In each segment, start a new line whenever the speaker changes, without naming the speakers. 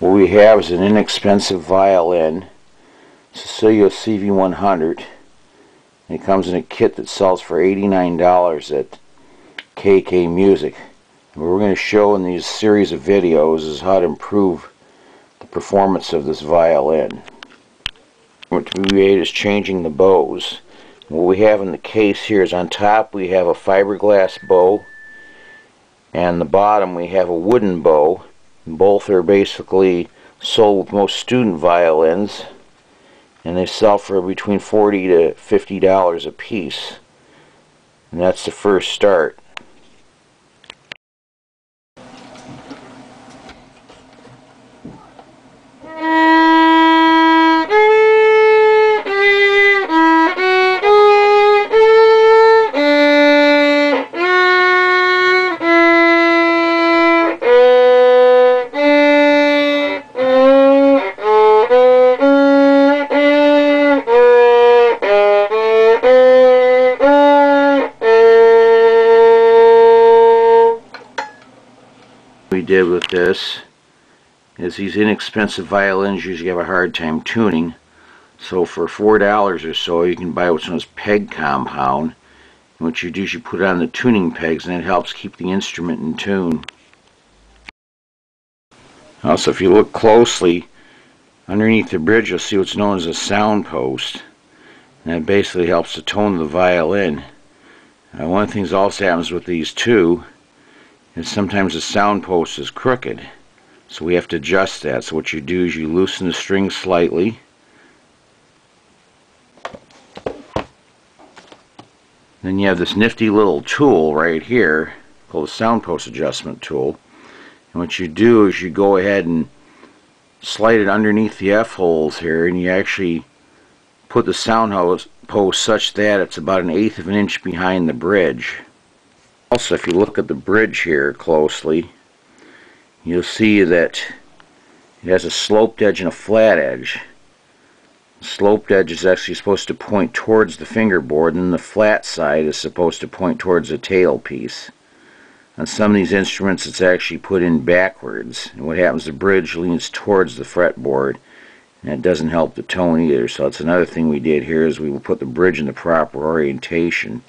What we have is an inexpensive violin, Cecilio CVN100. It comes in a kit that sells for $89 at KK Music. And what we're going to show in these series of videos is how to improve the performance of this violin. What we made is changing the bows. What we have in the case here is on top we have a fiberglass bow, and the bottom we have a wooden bow. Both are basically sold with most student violins, and they sell for between $40 to $50 a piece. And that's the first start. We did with this is these inexpensive violins usually have a hard time tuning, so for $4 or so you can buy what's known as peg compound, and what you do is you put it on the tuning pegs and it helps keep the instrument in tune. Also, if you look closely underneath the bridge you'll see what's known as a sound post, and that basically helps to tone the violin. One of the things also happens with these two is sometimes the sound post is crooked, so we have to adjust that. So what you do is you loosen the string slightly, then you have this nifty little tool right here called the sound post adjustment tool, and what you do is you go ahead and slide it underneath the F holes here, and you actually put the sound post such that it's about 1/8 of an inch behind the bridge. Also, if you look at the bridge here closely, you'll see that it has a sloped edge and a flat edge. The sloped edge is actually supposed to point towards the fingerboard, and the flat side is supposed to point towards the tailpiece. On some of these instruments it's actually put in backwards, and what happens, the bridge leans towards the fretboard, and it doesn't help the tone either. So that's another thing we did here, is we will put the bridge in the proper orientation.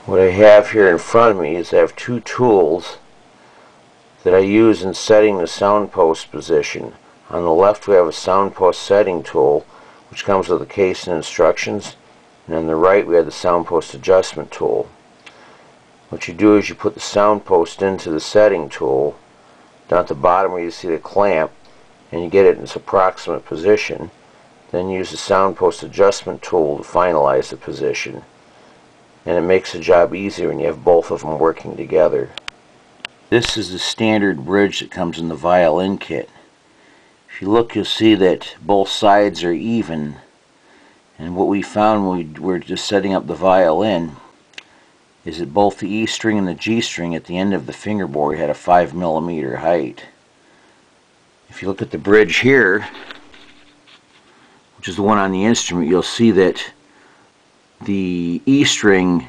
What I have here in front of me is I have two tools that I use in setting the sound post position. On the left we have a sound post setting tool, which comes with a case and instructions, and on the right we have the sound post adjustment tool. What you do is you put the sound post into the setting tool down at the bottom where you see the clamp, and you get it in its approximate position. Then use the sound post adjustment tool to finalize the position, and it makes the job easier when you have both of them working together. This is the standard bridge that comes in the violin kit. If you look, you'll see that both sides are even, and what we found when we were just setting up the violin is that both the E string and the G string at the end of the fingerboard had a 5mm height. If you look at the bridge here, which is the one on the instrument, you'll see that the E string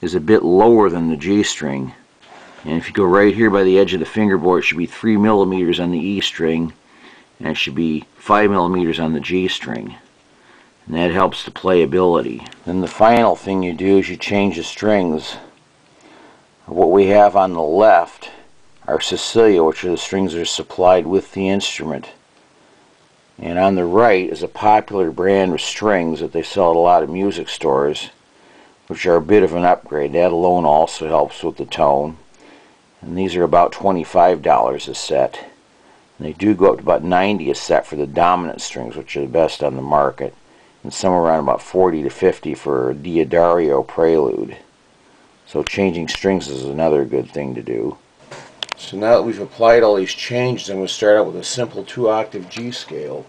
is a bit lower than the G string, and if you go right here by the edge of the fingerboard, it should be 3mm on the E string, and it should be 5mm on the G string, and that helps the playability. Then the final thing you do is you change the strings. What we have on the left are Cecilio, which are the strings that are supplied with the instrument. And on the right is a popular brand of strings that they sell at a lot of music stores, which are a bit of an upgrade. That alone also helps with the tone. And these are about $25 a set. And they do go up to about $90 a set for the dominant strings, which are the best on the market. and somewhere around about 40 to 50 for D'Addario Prelude. So changing strings is another good thing to do. So now that we've applied all these changes, I'm going to start out with a simple 2-octave G scale.